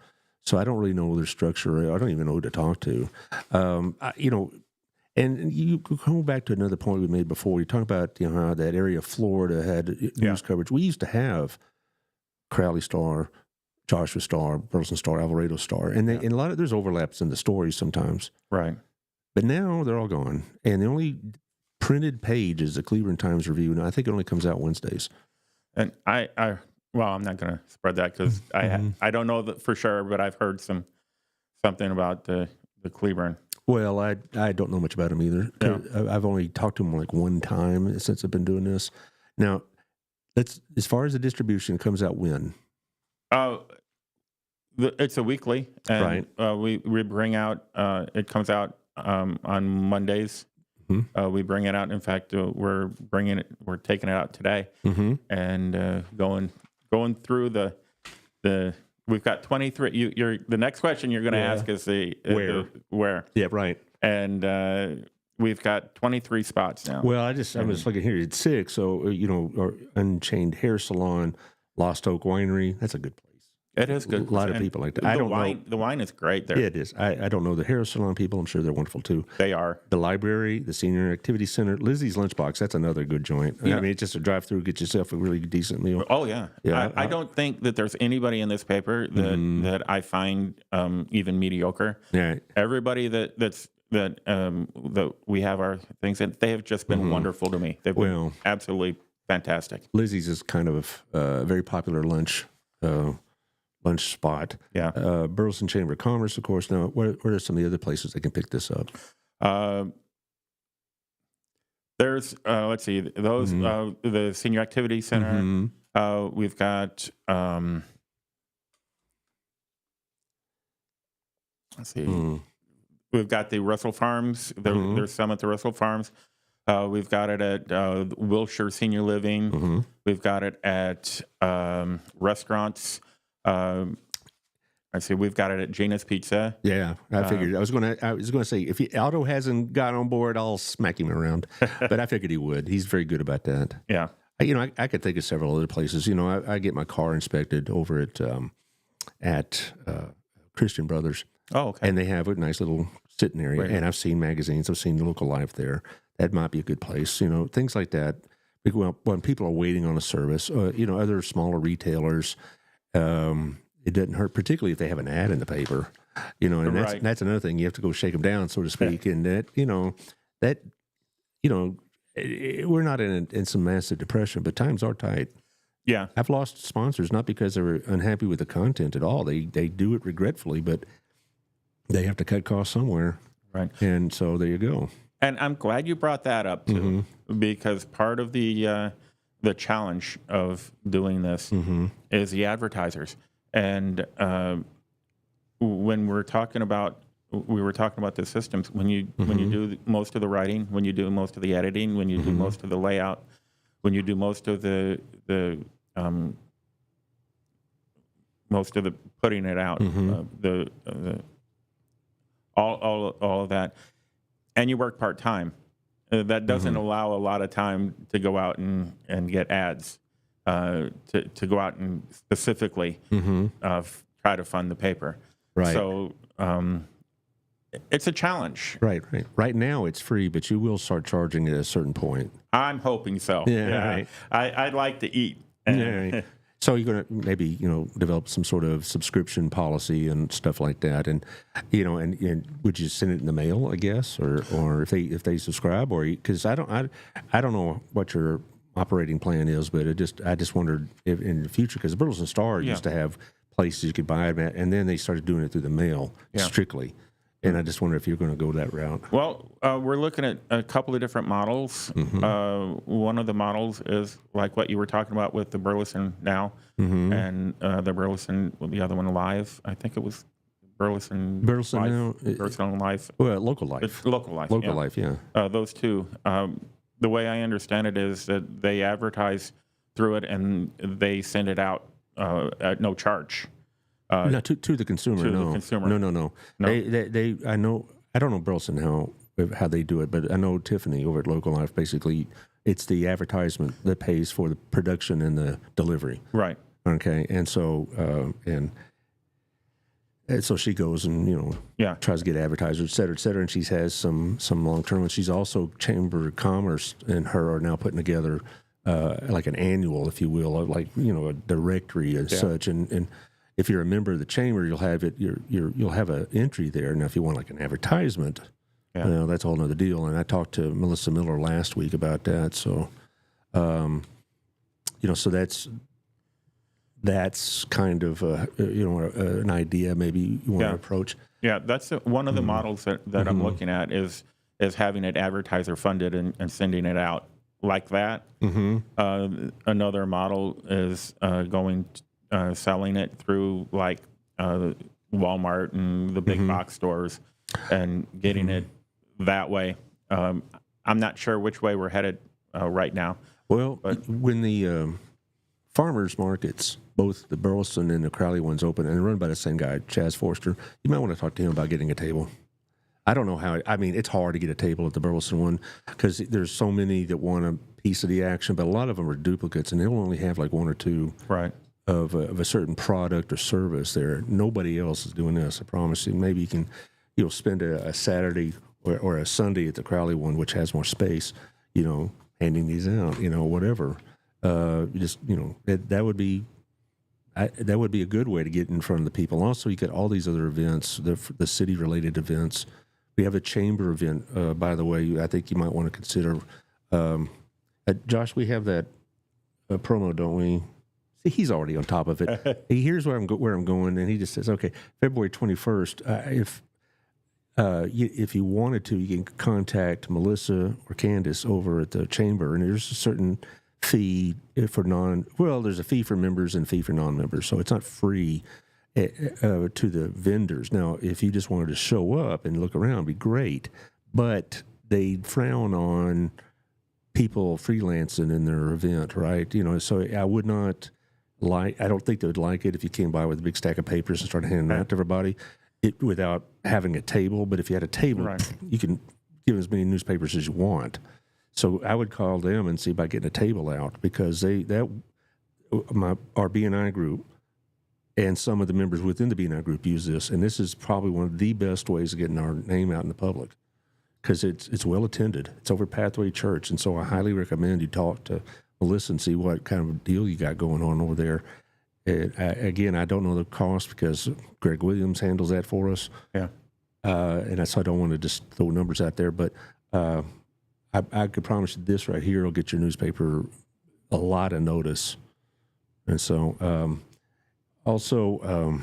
So I don't really know their structure. I don't even know who to talk to. And you go back to another point we made before. You talk about how that area of Florida had news coverage. We used to have Crowley Star, Joshua Star, Burleson Star, Alvarado Star, and a lot of there's overlaps in the stories sometimes. Right. But now they're all gone, and the only printed page is the Cleveland Times Review, and I think it only comes out Wednesdays. And I'm not going to spread that because I don't know that for sure, but I've heard something about the Cleveland. Well, I don't know much about them either. Yeah. I've only talked to them like one time since I've been doing this. Now, as far as the distribution, it comes out when? It's a weekly, and we bring out. It comes out on Mondays. Mm-hmm. We bring it out. In fact, we're taking it out today, and going through the. We've got 23. The next question you're going to ask is where. Yeah, right. And we've got 23 spots now. Well, I'm just looking here. It's 6. So Unchained Hair Salon, Lost Oak Winery. That's a good place. It is good. A lot of people like that. I don't know. The wine is great there. Yeah, it is. I don't know the hair salon people. I'm sure they're wonderful too. They are. The library, the senior activity center, Lizzie's Lunchbox. That's another good joint. Yeah. I mean, it's just a drive through, get yourself a really decent meal. Oh yeah. I don't think that there's anybody in this paper that I find even mediocre. Yeah. Everybody that we have our things in, they have just been wonderful to me. They've been absolutely fantastic. Lizzie's is kind of a very popular lunch spot. Yeah. Burleson Chamber of Commerce, of course. Now, what are some of the other places they can pick this up? There's, let's see, those, the Senior Activity Center. We've got, let's see, we've got the Russell Farms. There's some at the Russell Farms. We've got it at Wilshire Senior Living. We've got it at restaurants. I see. We've got it at Gina's Pizza. Yeah, I figured. I was going to say if Aldo hasn't got on board, I'll smack him around. But I figured he would. He's very good about that. Yeah. I could think of several other places. I get my car inspected over at Christian Brothers. Oh, okay. And they have a nice little sitting area. Right. And I've seen magazines. I've seen the Local Life there. That might be a good place. Things like that. When people are waiting on a service, other smaller retailers. It doesn't hurt, particularly if they have an ad in the paper, and that's another thing. You have to go shake them down, so to speak. And we're not in some massive depression, but times are tight. Yeah. I've lost sponsors, not because they were unhappy with the content at all. They do it regretfully, but they have to cut costs somewhere. Right. And so there you go. And I'm glad you brought that up too, because part of the the challenge of doing this is the advertisers. And when we were talking about the systems, when you do most of the writing, when you do most of the editing, when you do most of the layout, when you do most of the putting it out, all of that, and you work part-time, that doesn't allow a lot of time to go out and get ads, to go out and specifically try to fund the paper. Right. So it's a challenge. Right. Right now it's free, but you will start charging at a certain point. I'm hoping so. Yeah. Right. I'd like to eat. Right. So you're going to maybe, develop some sort of subscription policy and stuff like that. And, and would you send it in the mail, I guess, or if they subscribe, or because I don't know what your operating plan is, but I just wondered if in the future, because the Burleson Star used to have places you could buy them at, and then they started doing it through the mail strictly. And I just wonder if you're going to go that route. Well, we're looking at a couple of different models. One of the models is like what you were talking about with the Burleson Now and the Burleson, the other one Live. I think it was Burleson Live, Now. Burleson Live. Well, Local Life. It's Local Life. Life, yeah. Those two. The way I understand it is that they advertise through it and they send it out at no charge. No, to the consumer. The consumer. No. They I don't know Burleson how they do it, but I know Tiffany over at Local Life, basically it's the advertisement that pays for the production and the delivery. Right. Okay. And so and so she goes and tries to get advertisers, et cetera, and she has some long term. And she's also Chamber of Commerce and her are now putting together like an annual, if you will, like a directory and such. And if you're a member of the chamber, you'll have it. You'll have an entry there. Now, if you want like an advertisement, that's a whole other deal. And I talked to Melissa Miller last week about that. So, so that's kind of an idea maybe you want to approach. Yeah, that's one of the models that I'm looking at is having it advertiser funded and sending it out like that. Another model is selling it through like Walmart and the big box stores and getting it that way. I'm not sure which way we're headed right now. Well, when the farmers markets, both the Burleson and the Crowley ones open and run by the same guy, Chaz Forster, you might want to talk to him about getting a table. I don't know how. It's hard to get a table at the Burleson one because there's so many that want a piece of the action, but a lot of them are duplicates, and they'll only have like one or two of a certain product or service there. Nobody else is doing this, I promise you. Maybe you can spend a Saturday or a Sunday at the Crowley one, which has more space, handing these out, whatever. That would be a good way to get in front of the people. Also, you get all these other events, the city-related events. We have a chamber event, by the way. I think you might want to consider. Josh, we have that promo, don't we? See, he's already on top of it. He hears where I'm going, and he just says, "Okay, February 21st. If you wanted to, you can contact Melissa or Candace over at the chamber, and there's a certain fee for there's a fee for members and a fee for non-members, so it's not free to the vendors. Now, if you just wanted to show up and look around, it'd be great, but they frown on people freelancing in their event, right? So I would not I don't think they would like it if you came by with a big stack of papers and started handing them out to everybody without having a table. But if you had a table, you can give as many newspapers as you want. So I would call them and see about getting a table out because our BNI group and some of the members within the BNI group use this, and this is probably one of the best ways of getting our name out in the public because it's well attended. It's over Pathway Church, and so I highly recommend you talk to Melissa and see what kind of a deal you got going on over there. Again, I don't know the cost because Greg Williams handles that for us. Yeah, and so I don't want to just throw numbers out there, but I could promise you this right here will get your newspaper a lot of notice. And so, also,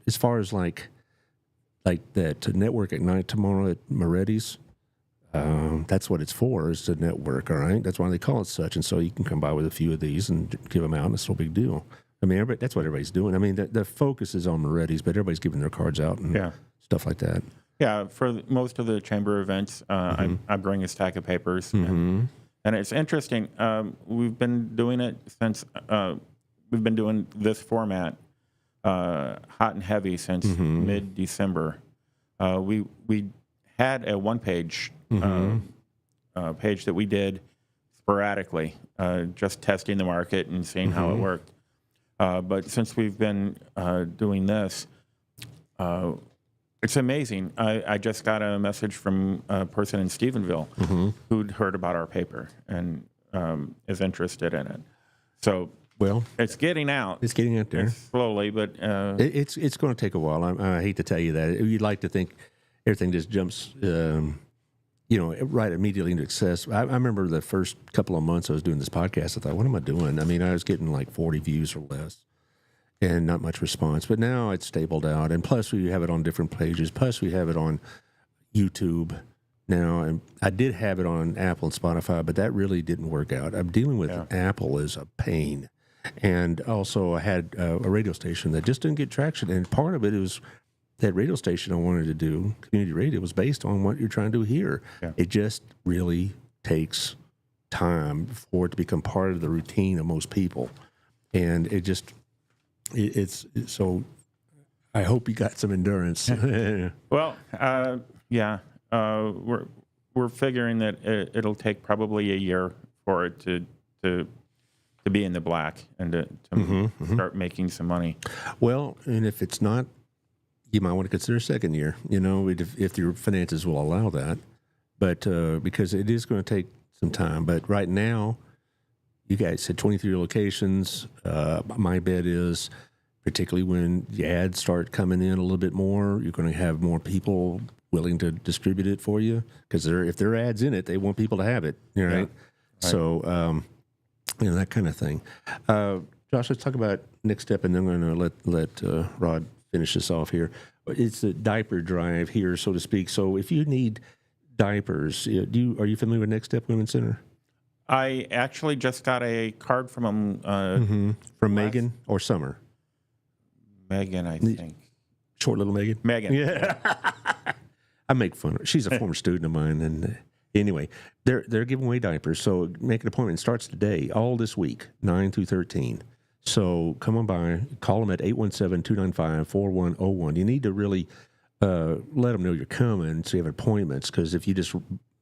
as far as like that network at night tomorrow at Moretti's, That's what it's for, is to network, all right? That's why they call it such. And so you can come by with a few of these and give them out, and it's no big deal. I mean, that's what everybody's doing. I mean, the focus is on Moretti's, but everybody's giving their cards out and stuff like that. Yeah, for most of the chamber events, I bring a stack of papers. And it's interesting. We've been doing it since, we've been doing this format, hot and heavy, since mid-December. We had a one-page page that we did sporadically, just testing the market and seeing how it worked. But since we've been doing this, it's amazing. I just got a message from a person in Stephenville who'd heard about our paper and is interested in it. So, well, it's getting out. It's getting out there. It's slowly, but it's going to take a while. I hate to tell you that. You'd like to think everything just jumps, right immediately into success. I remember the first couple of months I was doing this podcast, I thought, what am I doing? I mean, I was getting like 40 views or less and not much response. But now it's stabled out. And plus, we have it on different pages. Plus, we have it on YouTube now. And I did have it on Apple and Spotify, but that really didn't work out. I'm dealing with Apple is a pain. And also, I had a radio station that just didn't get traction. And part of it was that radio station I wanted to do, community radio, was based on what you're trying to do here. Yeah. It just really takes time for it to become part of the routine of most people. And it's so I hope you got some endurance. Well, we're figuring that it'll take probably a year for it to be in the black and to start making some money. Well, and if it's not, you might want to consider a second year, if your finances will allow that. But because it is going to take some time. But right now, you guys said 23 locations. My bet is, particularly when the ads start coming in a little bit more, you're going to have more people willing to distribute it for you. Because if there are ads in it, they want people to have it, right? Yeah. Right. So, that kind of thing. Josh, let's talk about next step, and then I'm going to let Rod finish this off here. It's the diaper drive here, so to speak. So if you need diapers, are you familiar with Next Step Women's Center? I actually just got a card from them. From Megan or Summer? Megan, I think. Short little Megan? Megan. Yeah. I make fun of her. She's a former student of mine. And anyway, they're giving away diapers. So make an appointment. It starts today, all this week, 9 through 13. So come on by, call them at 817-295-4101. You need to really let them know you're coming so you have appointments, because if you just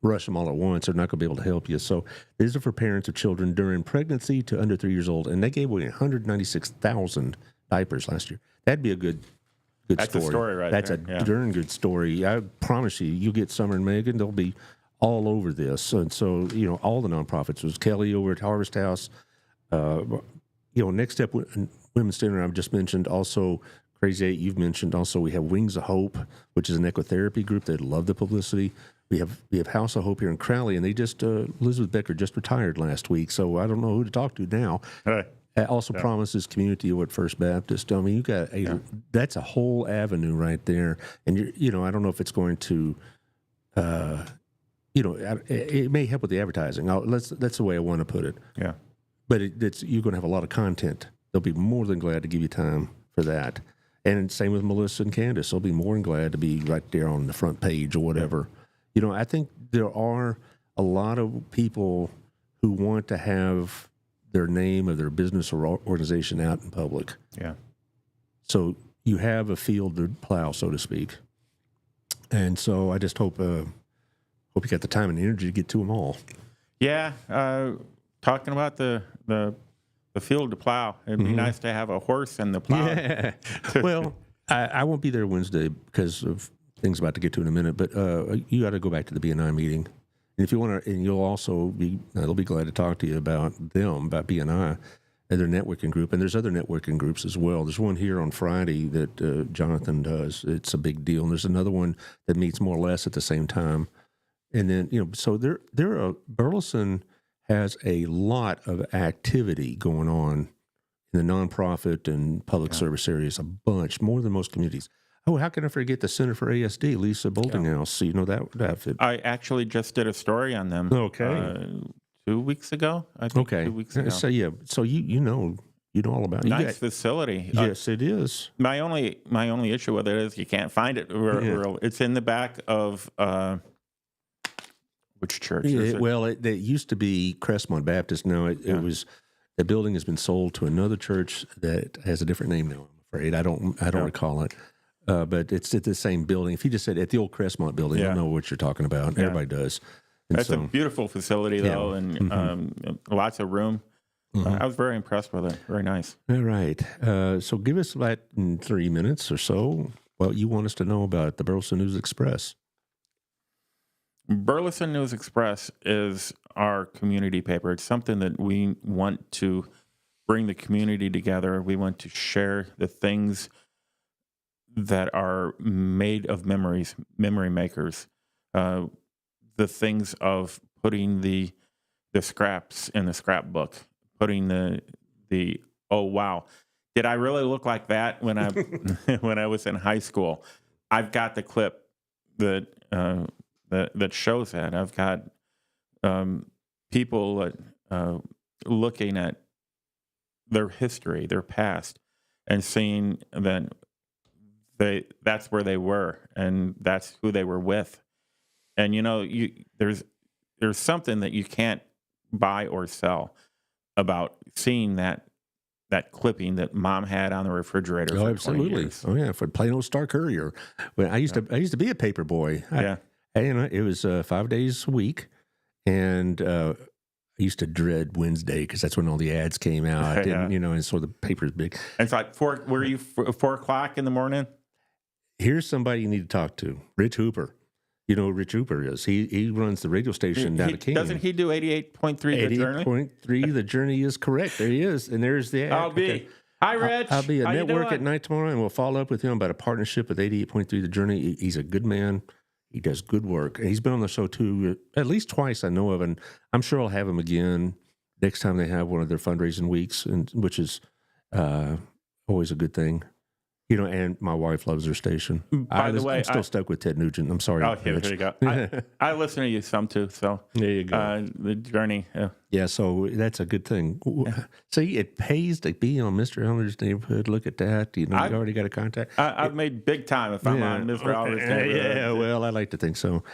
rush them all at once, they're not going to be able to help you. So these are for parents of children during pregnancy to under 3 years old, and they gave away 196,000 diapers last year. That'd be a good That's story. A story right That's there. a darn good story. I promise you get Summer and Megan, they'll be all over this. And so, all the nonprofits. Was Kelly over at Harvest House, Next Step Women's Center, I've just mentioned. Also, Crazy 8, you've mentioned. Also, we have Wings of Hope, which is an ecotherapy group that love the publicity. We have House of Hope here in Crowley, and they just Elizabeth Becker just retired last week, so I don't know who to talk to now. Also promises community over at First Baptist. I mean, you got that's a whole avenue right there, and I don't know if it's going to. It may help with the advertising. That's the way I want to put it. Yeah. But you're going to have a lot of content. They'll be more than glad to give you time for that. And same with Melissa and Candace. They'll be more than glad to be right there on the front page or whatever. I think there are a lot of people who want to have their name of their business or organization out in public. Yeah. So you have a field to plow, so to speak. And so I just hope you got the time and energy to get to them all. Yeah. Talking about the field to plow, it'd be nice to have a horse in the plow. Yeah. Well, I won't be there Wednesday because of things about to get to in a minute, but you got to go back to the BNI meeting. And if you want to, and you'll also they'll be glad to talk to you about BNI and their networking group. And there's other networking groups as well. There's one here on Friday that Jonathan does. It's a big deal. And there's another one that meets more or less at the same time. And then, so Burleson has a lot of activity going on in the nonprofit and public service areas, a bunch, more than most communities. Oh, how can I forget the Center for ASD, Lisa Boltinghouse? You know that outfit. I actually just did a story on them. Okay. 2 weeks ago. I think Okay. 2 weeks ago. So yeah, so you know all about it. Nice facility. Yes, it is. My only issue with it is you can't find it. It's in the back of which church is it? Well, it used to be Crestmont Baptist. No, it was the building has been sold to another church that has a different name now. I'm afraid I don't recall it, but it's at the same building. If you just said at the old Crestmont building, I know what you're talking about. Everybody does. And It's a beautiful facility though, and lots of room. I was very impressed with it. Very nice. All right. So give us about in 3 minutes or so what you want us to know about the Burleson News Express. Burleson News Express is our community paper. It's something that we want to bring the community together. We want to share the things that are made of memories, memory makers, the things of putting the scraps in the scrapbook, putting the oh wow, did I really look like that when I when I was in high school? I've got the clip that that shows that. I've got people looking at their history, their past, and seeing that that's where they were and that's who they were with. And there's something that you can't buy or sell about seeing that clipping that Mom had on the refrigerator for 20 years. Oh yeah, for plain old Star Courier. Well, I used to be a paper boy. It was 5 days a week, and I used to dread Wednesday because that's when all the ads came out. And so the paper's big. And it's like were you 4 o'clock in the morning? Here's somebody you need to talk to, Rich Hooper. You know who Rich Hooper is. He runs the radio station down at King. Doesn't he do 88.3 The Journey? 88.3 The Journey is correct. There he is. And there's the ad. Hi, Rich. I'll be at How you Network doing? at night tomorrow, and we'll follow up with him about a partnership with 88.3 The Journey. He's a good man. He does good work. And he's been on the show, too, at least twice I know of, and I'm sure I'll have him again next time they have one of their fundraising weeks, which is always a good thing. And my wife loves her station. By the way, I'm still stuck with Ted Nugent. I'm sorry. Oh, here you go. I listen to you some too. So there you go. The Journey. Yeah, so that's a good thing. See, it pays to be on Mr. Allard's Neighborhood. Look at that. You already got a contact. I've made big time if I'm on Mr. Allard's Neighborhood. Yeah, well, I like to think so.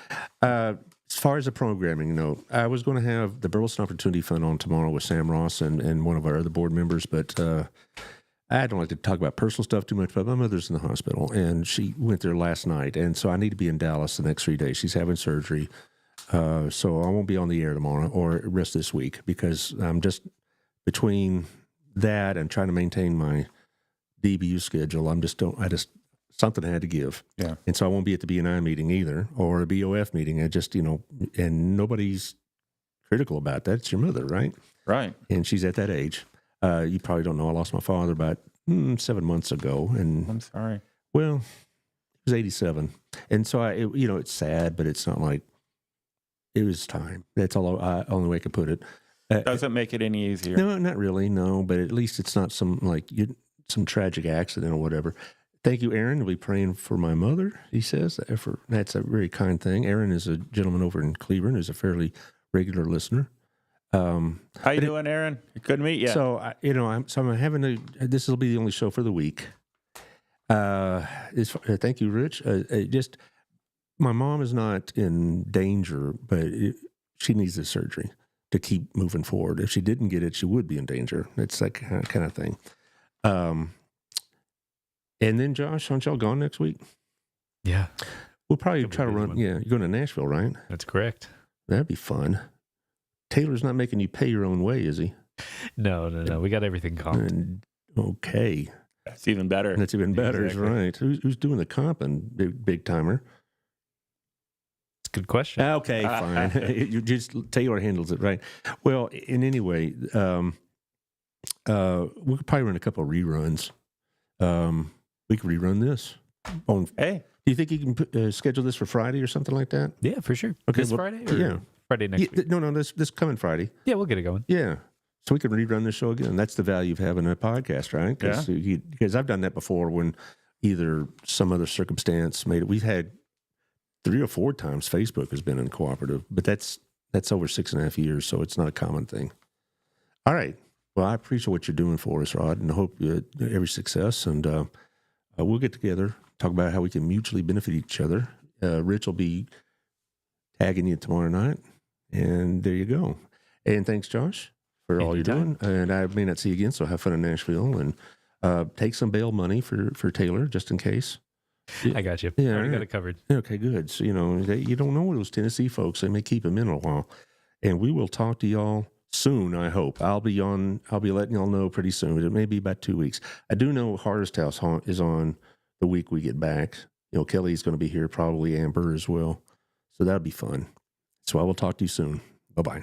As far as the programming, I was going to have the Burleson Opportunity Fund on tomorrow with Sam Ross and one of our other board members, but I don't like to talk about personal stuff too much, but my mother's in the hospital, and she went there last night, and so I need to be in Dallas the next 3 days. She's having surgery, so I won't be on the air tomorrow or rest this week because I'm just between that and trying to maintain my DBU schedule. Something had to give, and so I won't be at the BNI meeting either or a BOF meeting. I just and nobody's critical about that. It's your mother, right? Right, and she's at that age. You probably don't know. I lost my father about 7 months ago, and I'm sorry. Well, he was 87, and so it's sad, but it's not like it was time. That's only way I could put it. Doesn't make it any easier. No, not really. No, but at least it's not some tragic accident or whatever. Thank you, Aaron. We'll be praying for my mother. He says that's a very kind thing. Aaron is a gentleman over in Cleveland who's a fairly regular listener. How you doing, Aaron? Good to meet you. So I'm having this will be the only show for the week. Thank you, Rich. Just my mom is not in danger, but she needs the surgery to keep moving forward. If she didn't get it, she would be in danger. It's that kind of thing. And then Josh, aren't y'all gone next week? Yeah, we'll probably try to run. Yeah, you're going to Nashville, right? That's correct. That'd be fun. Taylor's not making you pay your own way, is he? No. We got everything comped. Okay. That's even better. That's even better, exactly. Right. Who's doing the comping, big timer? It's a good question. Okay, fine. You just Taylor handles it, right? Well, in any way, we could probably run a couple of reruns. We could rerun this. Hey. Do you think you can schedule this for Friday or something like that? Yeah, for sure. Okay, Friday? Or Friday next week? No, this coming Friday. Yeah, we'll get it going. Yeah. So we can rerun the show again. That's the value of having a podcast, right? Because I've done that before when either some other circumstance made it. We've had 3 or 4 times Facebook has been uncooperative, but that's over 6.5 years, so it's not a common thing. All right. Well, I appreciate what you're doing for us, Rod, and I hope you every success. And we'll get together, talk about how we can mutually benefit each other. Rich will be tagging you tomorrow night, and there you go. And thanks, Josh, for all you're doing. And I may not see you again, so have fun in Nashville, and take some bail money for Taylor, just in case. I got you. Yeah, I already got it covered. Okay, good. So, you don't know those Tennessee folks. They may keep them in a while. And we will talk to y'all soon, I hope. I'll be letting y'all know pretty soon. It may be about 2 weeks. I do know Hardest House is on the week we get back. Kelly's going to be here, probably Amber as well. So that'll be fun. So I will talk to you soon. Bye-bye.